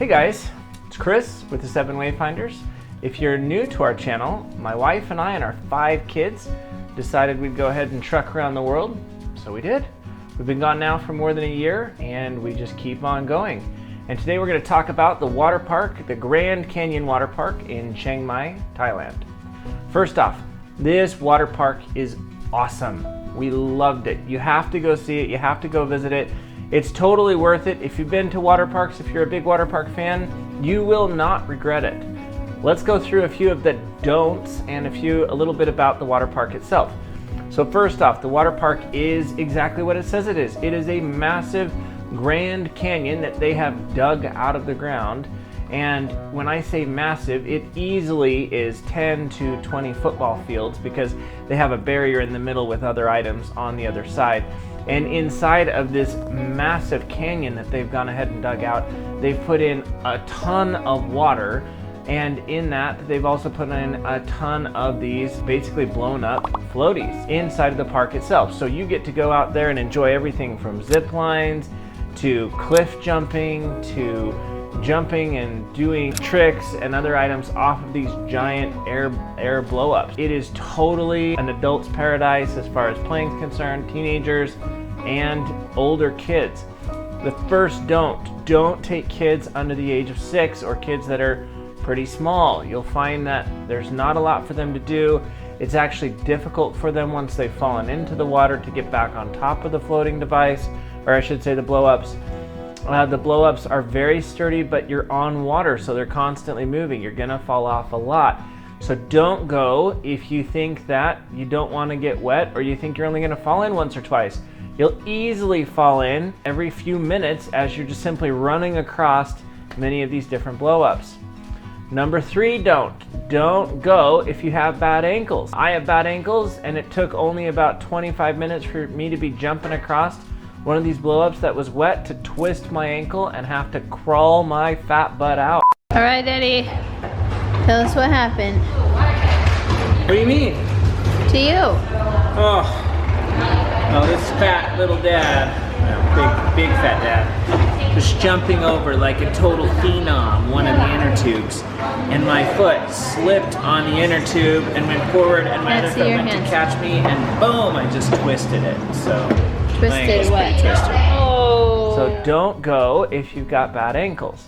Hey guys, it's Chris with the 7 Wayfinders. If you're new to our channel, my wife and I and our 5 kids decided we'd go ahead and truck around the world, so we did. We've been gone now for more than a year and we just keep on going. And today we're going to talk about the water park, the Grand Canyon Water Park in Chiang Mai, Thailand. First off, this water park is awesome. We loved it. You have to go see it, you have to go visit it. It's totally worth it. If you've been to water parks, if you're a big water park fan, you will not regret it. Let's go through a few of the don'ts and a little bit about the water park itself. So first off, the water park is exactly what it says it is. It is a massive Grand Canyon that they have dug out of the ground. And when I say massive, it easily is 10 to 20 football fields because they have a barrier in the middle with other items on the other side. And inside of this massive canyon that they've gone ahead and dug out, they've put in a ton of water, and in that they've also put in a ton of these basically blown up floaties inside of the park itself. So you get to go out there and enjoy everything from zip lines to cliff jumping to jumping and doing tricks and other items off of these giant air blow-ups. It is totally an adult's paradise as far as playing is concerned, teenagers and older kids. The first don't take kids under the age of 6 or kids that are pretty small. You'll find that there's not a lot for them to do. It's actually difficult for them once they've fallen into the water to get back on top of the floating device, or I should say the blow-ups. The blow-ups are very sturdy, but you're on water, so they're constantly moving. You're gonna fall off a lot. So don't go if you think that you don't wanna get wet or you think you're only gonna fall in once or twice. You'll easily fall in every few minutes as you're just simply running across many of these different blow-ups. Number 3, don't go if you have bad ankles. I have bad ankles and it took only about 25 minutes for me to be jumping across one of these blow-ups that was wet to twist my ankle and have to crawl my fat butt out. All right, Eddie, tell us what happened. What do you mean? To you. Oh, this fat little dad, big fat dad, was jumping over like a total phenom one of the inner tubes, and my foot slipped on the inner tube and went forward, and my other foot went to catch me, and boom, I just twisted it. So twisted what? Twisted. Oh. So don't go if you've got bad ankles.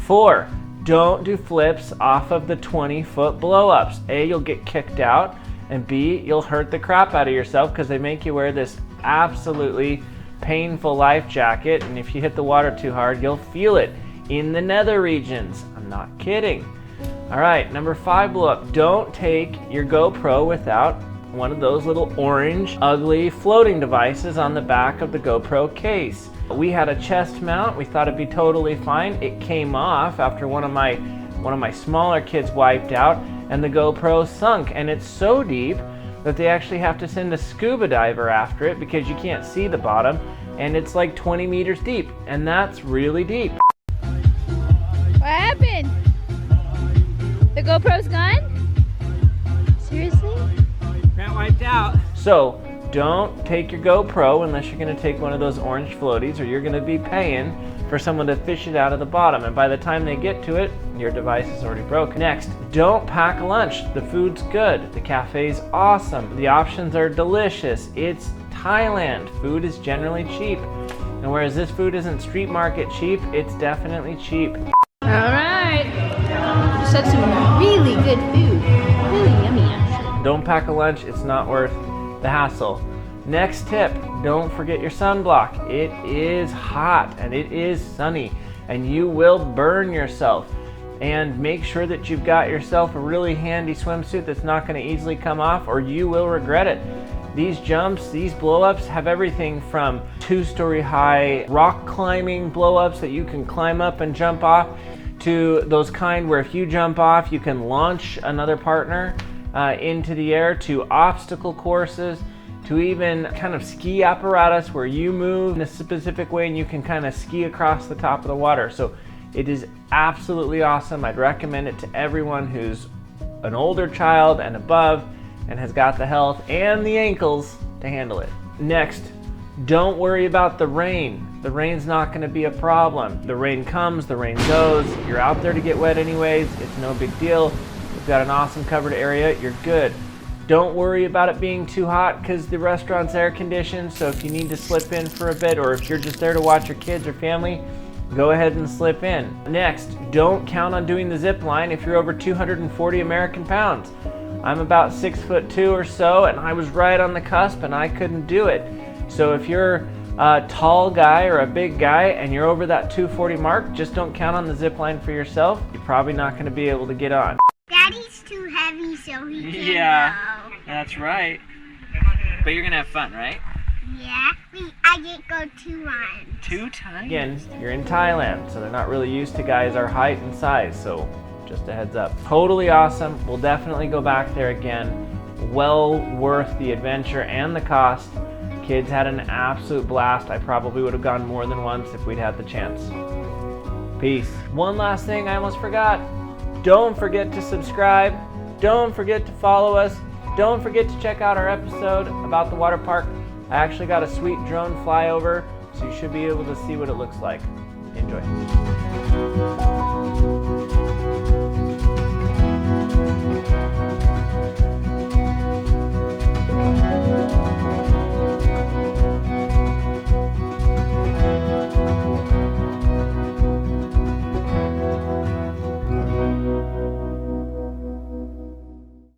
4, don't do flips off of the 20-foot blow-ups. A, you'll get kicked out, and B, you'll hurt the crap out of yourself because they make you wear this absolutely painful life jacket, and if you hit the water too hard, you'll feel it in the nether regions. I'm not kidding. All right, number 5 blow-up. Don't take your GoPro without one of those little orange, ugly floating devices on the back of the GoPro case. We had a chest mount. We thought it'd be totally fine. It came off after one of my smaller kids wiped out, and the GoPro sunk, and it's so deep that they actually have to send a scuba diver after it because you can't see the bottom, and it's like 20 meters deep, and that's really deep. What happened? The GoPro's gone? Seriously? Got wiped out. So don't take your GoPro unless you're going to take one of those orange floaties, or you're going to be paying for someone to fish it out of the bottom, and by the time they get to it, your device is already broken. Next, don't pack a lunch. The food's good. The cafe's awesome. The options are delicious. It's Thailand. Food is generally cheap. And whereas this food isn't street market cheap, it's definitely cheap. All right. Just had some really good food. Really yummy, actually. Don't pack a lunch. It's not worth the hassle. Next tip, don't forget your sunblock. It is hot and it is sunny and you will burn yourself. And make sure that you've got yourself a really handy swimsuit that's not going to easily come off, or you will regret it. These jumps, these blow-ups have everything from 2-story high rock climbing blow-ups that you can climb up and jump off, to those kind where if you jump off you can launch another partner into the air, to obstacle courses, to even kind of ski apparatus where you move in a specific way and you can kind of ski across the top of the water. So it is absolutely awesome. I'd recommend it to everyone who's an older child and above and has got the health and the ankles to handle it. Next, Don't worry about the rain. The rain's not going to be a problem. The rain comes, the rain goes. You're out there to get wet anyways. It's no big deal. We've got an awesome covered area. You're good. Don't worry about it being too hot because the restaurant's air conditioned. So if you need to slip in for a bit, or if you're just there to watch your kids or family, go ahead and slip in. Next, don't count on doing the zip line if you're over 240 American pounds. I'm about 6'2" or so, and I was right on the cusp and I couldn't do it. So if you're a tall guy or a big guy and you're over that 240 mark, just don't count on the zip line for yourself. You're probably not going to be able to get on. Daddy's too heavy, so he can't go. That's right. But you're going to have fun, right? Yeah, I get go 2 times. 2 times? Again, you're in Thailand, so they're not really used to guys our height and size, so just a heads up. Totally awesome. We'll definitely go back there again. Well worth the adventure and the cost. Kids had an absolute blast. I probably would have gone more than once if we'd had the chance. Peace. One last thing I almost forgot. Don't forget to subscribe. Don't forget to follow us. Don't forget to check out our episode about the water park. I actually got a sweet drone flyover, so you should be able to see what it looks like. Enjoy.